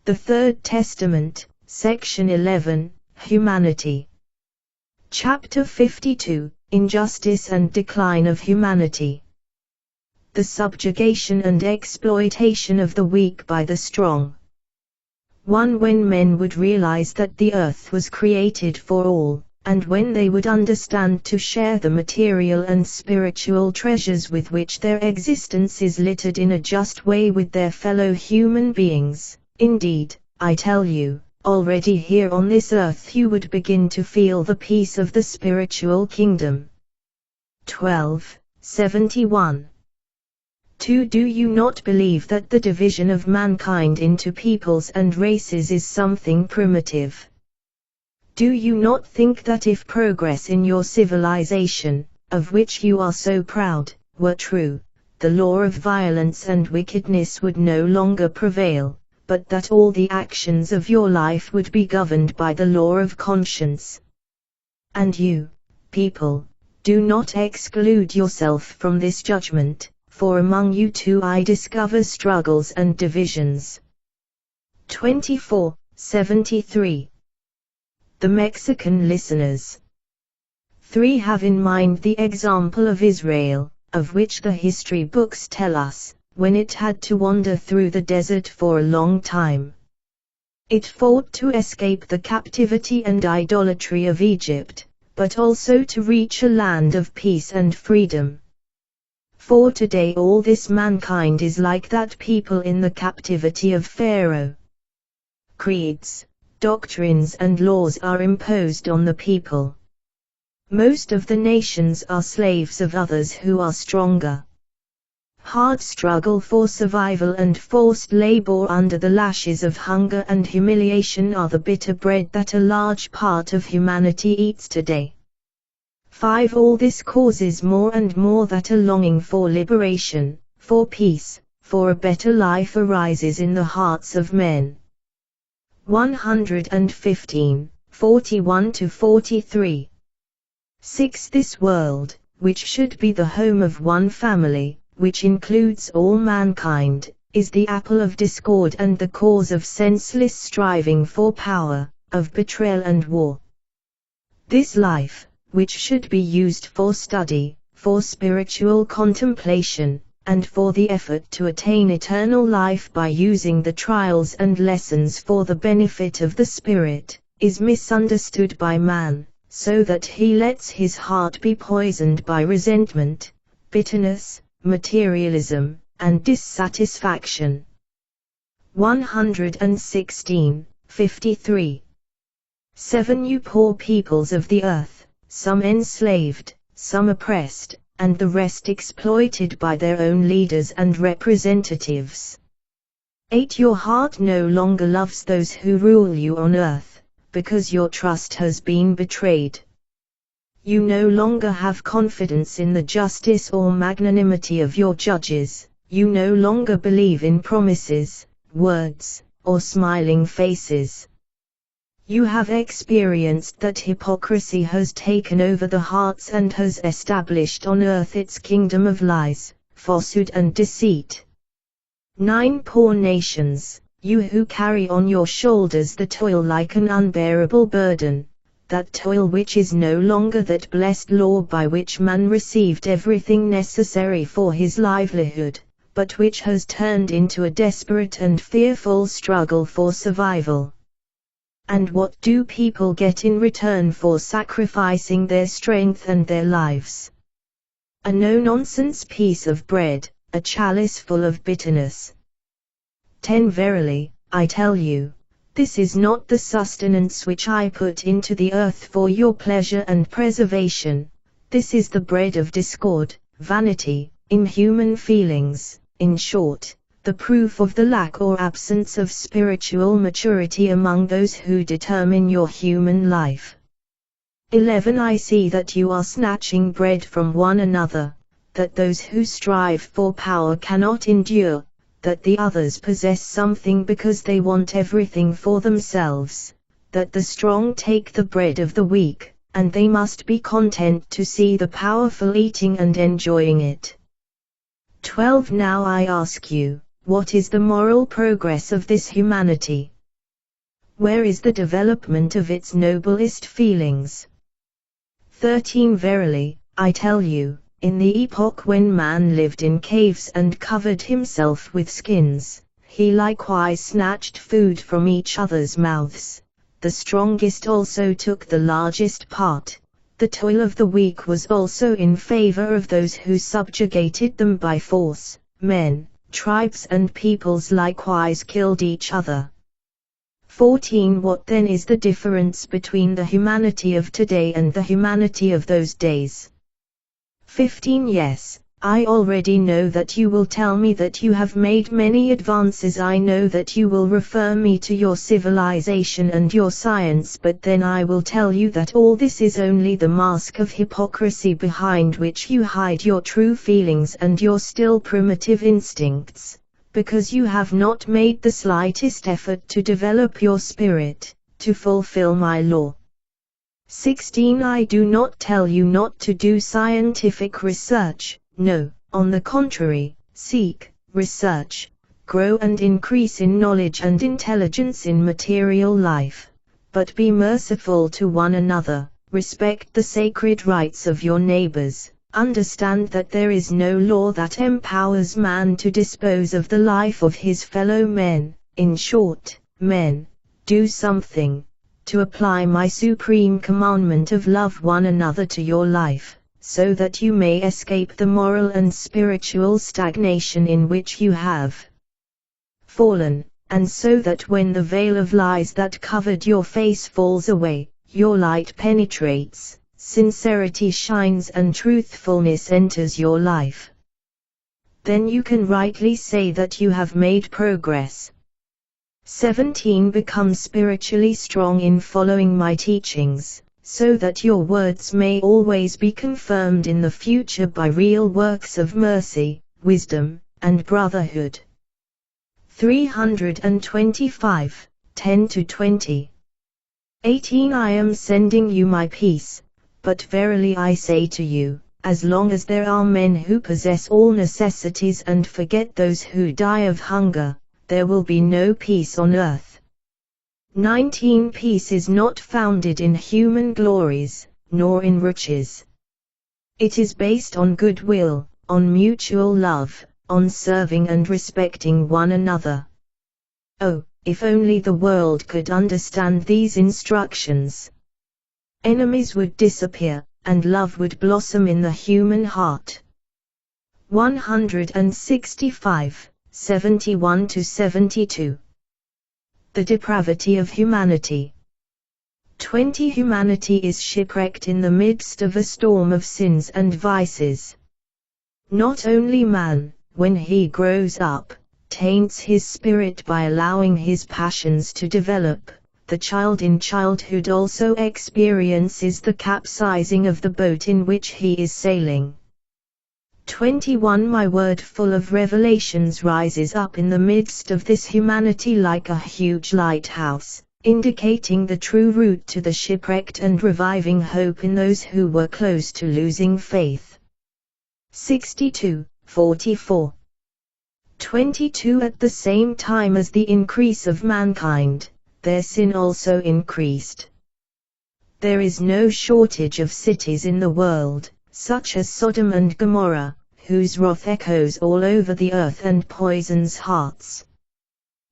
The Third Testament, Section 11, Humanity. Chapter 52, Injustice and Decline of Humanity. The subjugation and exploitation of the weak by the strong. 1. When men would realize that the earth was created for all, and when they would understand to share the material and spiritual treasures with which their existence is littered in a just way with their fellow human beings, indeed, I tell you, already here on this earth you would begin to feel the peace of the spiritual kingdom. 12:71. 2. Do you not believe that the division of mankind into peoples and races is something primitive? Do you not think that if progress in your civilization, of which you are so proud, were true, the law of violence and wickedness would no longer prevail, but that all the actions of your life would be governed by the law of conscience? And you, people, do not exclude yourself from this judgment, for among you too I discover struggles and divisions. 24:73. The Mexican listeners. 3. Have in mind the example of Israel, of which the history books tell us, when it had to wander through the desert for a long time. It fought to escape the captivity and idolatry of Egypt, but also to reach a land of peace and freedom. For today all this mankind is like that people in the captivity of Pharaoh. Creeds, doctrines and laws are imposed on the people. Most of the nations are slaves of others who are stronger. Hard struggle for survival and forced labor under the lashes of hunger and humiliation are the bitter bread that a large part of humanity eats today. 5. All this causes more and more that a longing for liberation, for peace, for a better life arises in the hearts of men. 115:41-43. 6. This world, which should be the home of one family, which includes all mankind, is the apple of discord and the cause of senseless striving for power, of betrayal and war. This life, which should be used for study, for spiritual contemplation, and for the effort to attain eternal life by using the trials and lessons for the benefit of the spirit, is misunderstood by man, so that he lets his heart be poisoned by resentment, bitterness, materialism, and dissatisfaction. 116:53. 7. You poor peoples of the earth, some enslaved, some oppressed, and the rest exploited by their own leaders and representatives. 8. Your heart no longer loves those who rule you on earth, because your trust has been betrayed. You no longer have confidence in the justice or magnanimity of your judges, you no longer believe in promises, words, or smiling faces. You have experienced that hypocrisy has taken over the hearts and has established on earth its kingdom of lies, falsehood and deceit. 9. Poor nations, you who carry on your shoulders the toil like an unbearable burden, that toil which is no longer that blessed law by which man received everything necessary for his livelihood, but which has turned into a desperate and fearful struggle for survival. And what do people get in return for sacrificing their strength and their lives? A no-nonsense piece of bread, a chalice full of bitterness. 10. Verily, I tell you, this is not the sustenance which I put into the earth for your pleasure and preservation, this is the bread of discord, vanity, inhuman feelings, in short, the proof of the lack or absence of spiritual maturity among those who determine your human life. 11. I see that you are snatching bread from one another, that those who strive for power cannot endure, that the others possess something because they want everything for themselves, that the strong take the bread of the weak, and they must be content to see the powerful eating and enjoying it. 12. Now I ask you, what is the moral progress of this humanity? Where is the development of its noblest feelings? 13. Verily, I tell you, in the epoch when man lived in caves and covered himself with skins, he likewise snatched food from each other's mouths. The strongest also took the largest part. The toil of the weak was also in favor of those who subjugated them by force. Men, tribes and peoples likewise killed each other. 14. What then is the difference between the humanity of today and the humanity of those days? 15. Yes, I already know that you will tell me that you have made many advances. I know that you will refer me to your civilization and your science, but then I will tell you that all this is only the mask of hypocrisy behind which you hide your true feelings and your still primitive instincts, because you have not made the slightest effort to develop your spirit, to fulfill my law. 16. I do not tell you not to do scientific research. No, on the contrary, seek, research, grow and increase in knowledge and intelligence in material life. But be merciful to one another, respect the sacred rights of your neighbors, understand that there is no law that empowers man to dispose of the life of his fellow men. In short, men, do something to apply my supreme commandment of love one another to your life, so that you may escape the moral and spiritual stagnation in which you have fallen, and so that when the veil of lies that covered your face falls away, your light penetrates, sincerity shines and truthfulness enters your life. Then you can rightly say that you have made progress. 17. Become spiritually strong in following my teachings, so that your words may always be confirmed in the future by real works of mercy, wisdom, and brotherhood. 325, 10-20. 18. I am sending you my peace, but verily I say to you, as long as there are men who possess all necessities and forget those who die of hunger, there will be no peace on earth. 19. Peace is not founded in human glories, nor in riches. It is based on goodwill, on mutual love, on serving and respecting one another. Oh, if only the world could understand these instructions. Enemies would disappear, and love would blossom in the human heart. 165, 71-72. The depravity of humanity. 20. Humanity is shipwrecked in the midst of a storm of sins and vices. Not only man, when he grows up, taints his spirit by allowing his passions to develop, the child in childhood also experiences the capsizing of the boat in which he is sailing. 21. My word full of revelations rises up in the midst of this humanity like a huge lighthouse, indicating the true route to the shipwrecked and reviving hope in those who were close to losing faith. 62, 44. 22. At the same time as the increase of mankind, their sin also increased. There is no shortage of cities in the world, such as Sodom and Gomorrah, whose wrath echoes all over the earth and poisons hearts.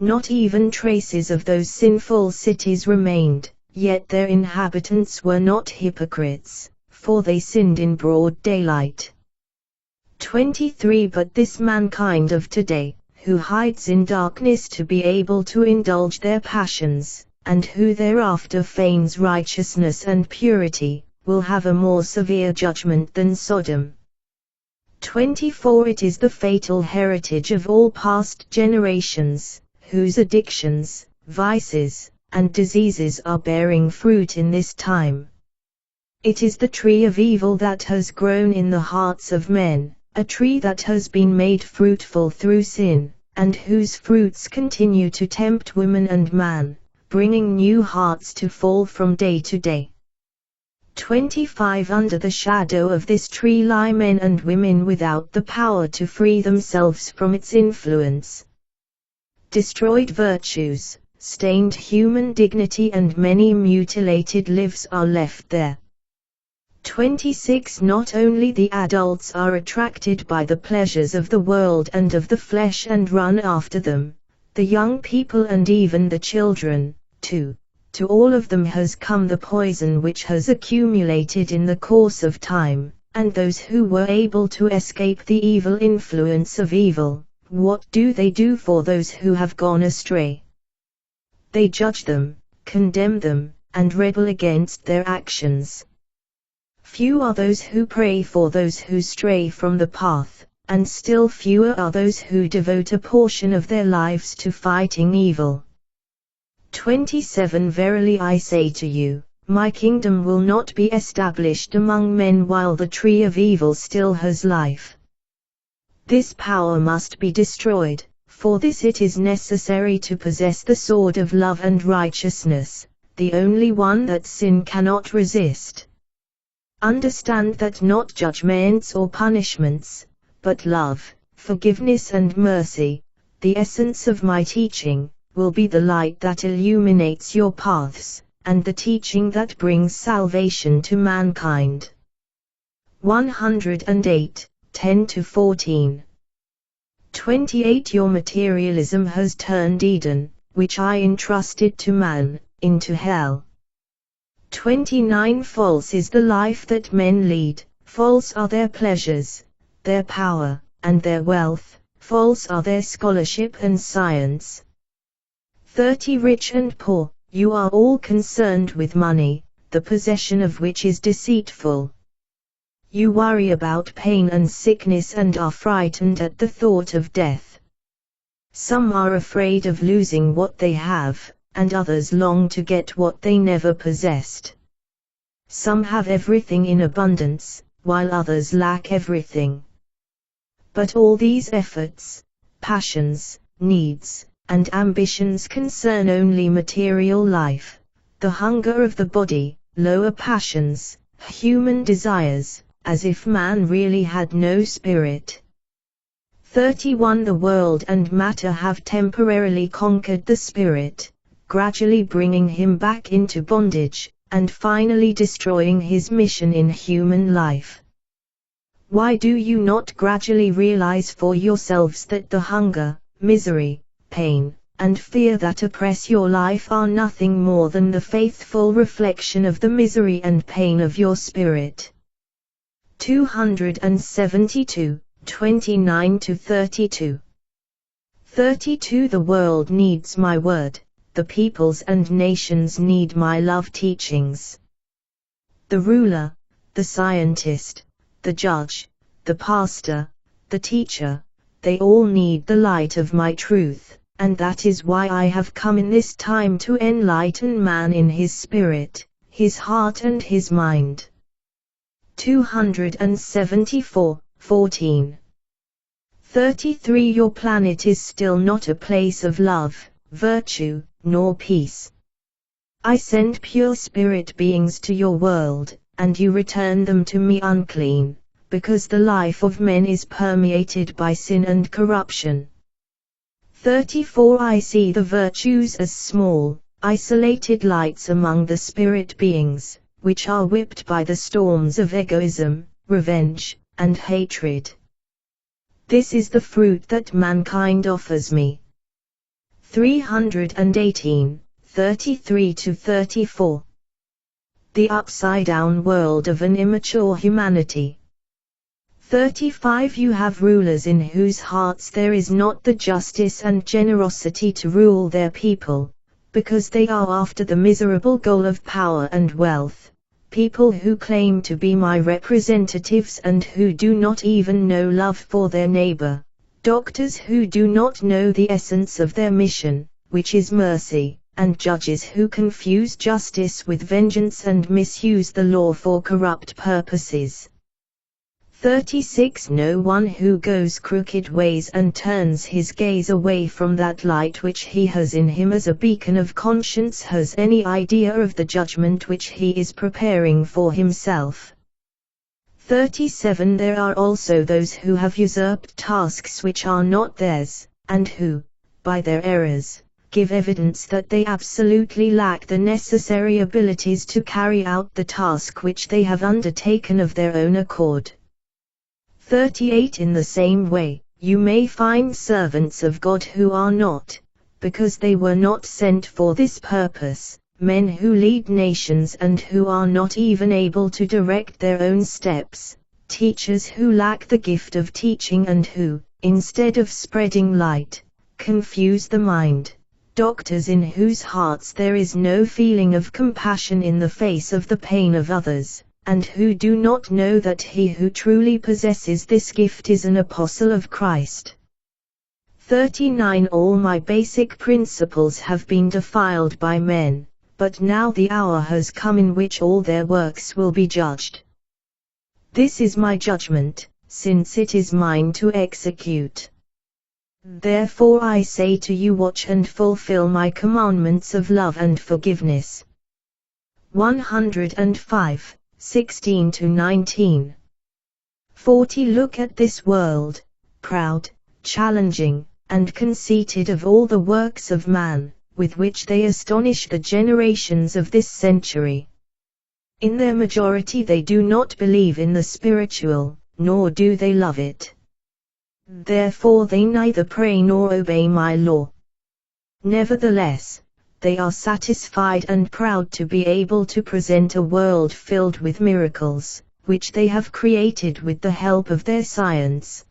Not even traces of those sinful cities remained, yet their inhabitants were not hypocrites, for they sinned in broad daylight. 23. But this mankind of today, who hides in darkness to be able to indulge their passions, and who thereafter feigns righteousness and purity, will have a more severe judgment than Sodom. 24. It is the fatal heritage of all past generations, whose addictions, vices, and diseases are bearing fruit in this time. It is the tree of evil that has grown in the hearts of men, a tree that has been made fruitful through sin, and whose fruits continue to tempt woman and man, bringing new hearts to fall from day to day. 25. Under the shadow of this tree lie men and women without the power to free themselves from its influence. Destroyed virtues, stained human dignity and many mutilated lives are left there. 26. Not only the adults are attracted by the pleasures of the world and of the flesh and run after them, the young people and even the children, too. To all of them has come the poison which has accumulated in the course of time, and those who were able to escape the evil influence of evil, what do they do for those who have gone astray? They judge them, condemn them, and rebel against their actions. Few are those who pray for those who stray from the path, and still fewer are those who devote a portion of their lives to fighting evil. 27. Verily I say to you, my kingdom will not be established among men while the tree of evil still has life. This power must be destroyed, for this it is necessary to possess the sword of love and righteousness, the only one that sin cannot resist. Understand that not judgments or punishments, but love, forgiveness and mercy, the essence of my teaching, will be the light that illuminates your paths, and the teaching that brings salvation to mankind. 108, 10-14. 28. Your materialism has turned Eden, which I entrusted to man, into hell. 29. False is the life that men lead, false are their pleasures, their power, and their wealth, false are their scholarship and science. 30. Rich and poor, you are all concerned with money, the possession of which is deceitful. You worry about pain and sickness and are frightened at the thought of death. Some are afraid of losing what they have, and others long to get what they never possessed. Some have everything in abundance, while others lack everything. But all these efforts, passions, needs, and ambitions concern only material life, the hunger of the body, lower passions, human desires, as if man really had no spirit. 31. The world and matter have temporarily conquered the spirit, gradually bringing him back into bondage, and finally destroying his mission in human life. Why do you not gradually realize for yourselves that the hunger, misery, pain, and fear that oppress your life are nothing more than the faithful reflection of the misery and pain of your spirit? 272, 29-32. 32. The world needs my word, the peoples and nations need my love teachings. The ruler, the scientist, the judge, the pastor, the teacher, they all need the light of my truth, and that is why I have come in this time to enlighten man in his spirit, his heart and his mind. 274, 14. 33. Your planet is still not a place of love, virtue, nor peace. I send pure spirit beings to your world, and you return them to me unclean, because the life of men is permeated by sin and corruption. 34. I see the virtues as small, isolated lights among the spirit beings, which are whipped by the storms of egoism, revenge, and hatred. This is the fruit that mankind offers me. 318, 33-34. The upside-down world of an immature humanity. 35. You have rulers in whose hearts there is not the justice and generosity to rule their people, because they are after the miserable goal of power and wealth, people who claim to be my representatives and who do not even know love for their neighbor, doctors who do not know the essence of their mission, which is mercy, and judges who confuse justice with vengeance and misuse the law for corrupt purposes. 36. No one who goes crooked ways and turns his gaze away from that light which he has in him as a beacon of conscience has any idea of the judgment which he is preparing for himself. 37. There are also those who have usurped tasks which are not theirs, and who, by their errors, give evidence that they absolutely lack the necessary abilities to carry out the task which they have undertaken of their own accord. 38. In the same way, you may find servants of God who are not, because they were not sent for this purpose, men who lead nations and who are not even able to direct their own steps, teachers who lack the gift of teaching and who, instead of spreading light, confuse the mind, doctors in whose hearts there is no feeling of compassion in the face of the pain of others, and who do not know that he who truly possesses this gift is an apostle of Christ. 39. All my basic principles have been defiled by men, but now the hour has come in which all their works will be judged. This is my judgment, since it is mine to execute. Therefore I say to you, watch and fulfill my commandments of love and forgiveness. 105, 16-19. 40. Look at this world, proud, challenging, and conceited of all the works of man, with which they astonish the generations of this century. In their majority they do not believe in the spiritual, nor do they love it. Therefore they neither pray nor obey my law. Nevertheless, they are satisfied and proud to be able to present a world filled with miracles, which they have created with the help of their science.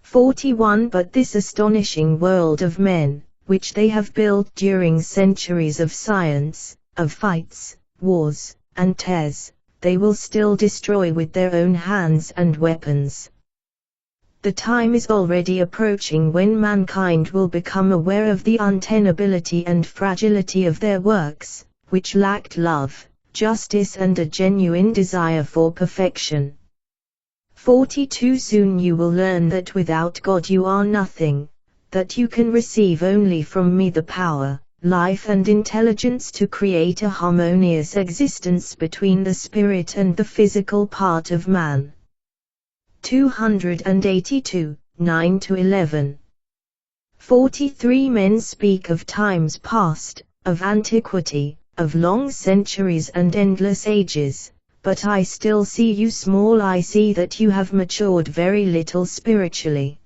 41. But this astonishing world of men, which they have built during centuries of science, of fights, wars, and tears, they will still destroy with their own hands and weapons. The time is already approaching when mankind will become aware of the untenability and fragility of their works, which lacked love, justice and a genuine desire for perfection. 42. Soon you will learn that without God you are nothing, that you can receive only from me the power, life and intelligence to create a harmonious existence between the spirit and the physical part of man. 282, 9-11. 43. Men speak of times past, of antiquity, of long centuries and endless ages, but I still see you small. I see that you have matured very little spiritually.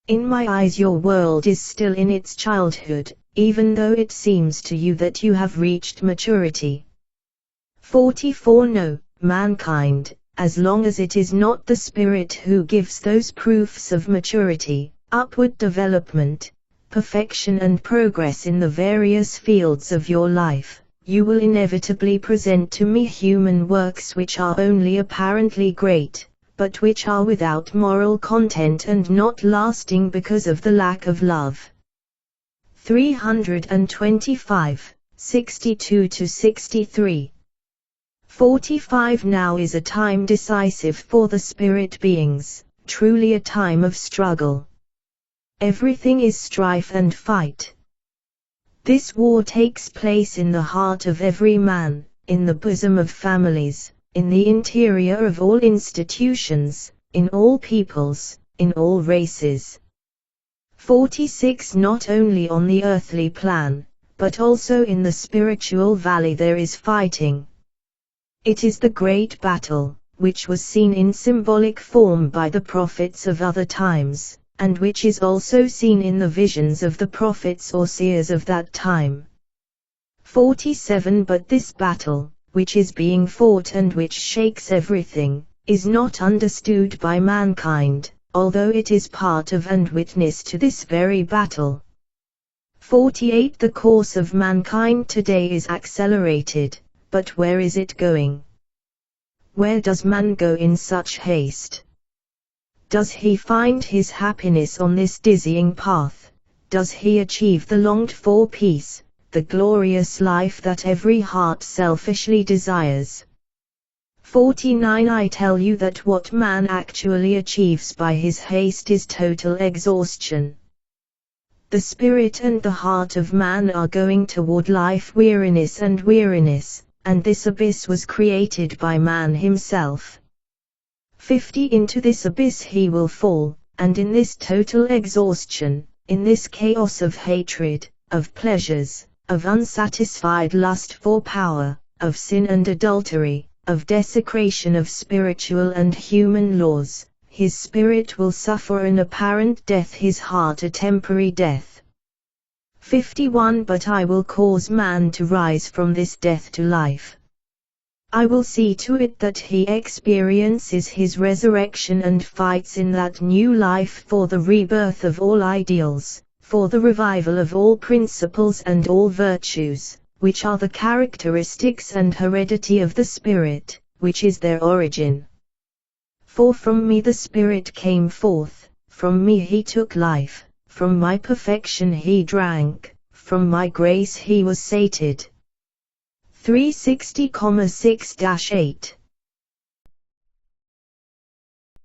In my eyes your world is still in its childhood, even though it seems to you that you have reached maturity. 44. No, mankind, as long as it is not the Spirit who gives those proofs of maturity, upward development, perfection and progress in the various fields of your life, you will inevitably present to me human works which are only apparently great, but which are without moral content and not lasting because of the lack of love. 325, 62-63. 45. Now is a time decisive for the spirit beings, truly a time of struggle. Everything is strife and fight. This war takes place in the heart of every man, in the bosom of families, in the interior of all institutions, in all peoples, in all races. 46. Not only on the earthly plan, but also in the spiritual valley there is fighting. It is the great battle, which was seen in symbolic form by the prophets of other times, and which is also seen in the visions of the prophets or seers of that time. 47. But this battle, which is being fought and which shakes everything, is not understood by mankind, although it is part of and witness to this very battle. 48. The course of mankind today is accelerated, but where is it going? Where does man go in such haste? Does he find his happiness on this dizzying path? Does he achieve the longed-for peace, the glorious life that every heart selfishly desires? 49. I tell you that what man actually achieves by his haste is total exhaustion. The spirit and the heart of man are going toward life weariness, and this abyss was created by man himself. 50. Into this abyss he will fall, and in this total exhaustion, in this chaos of hatred, of pleasures, of unsatisfied lust for power, of sin and adultery, of desecration of spiritual and human laws. His spirit will suffer an apparent death, his heart a temporary death. 51 But I will cause man to rise from this death to life. I will see to it that he experiences his resurrection and fights in that new life for the rebirth of all ideals, for the revival of all principles and all virtues, which are the characteristics and heredity of the Spirit, which is their origin. For from me the Spirit came forth, from me he took life, from my perfection he drank, from my grace he was sated. 360,6-8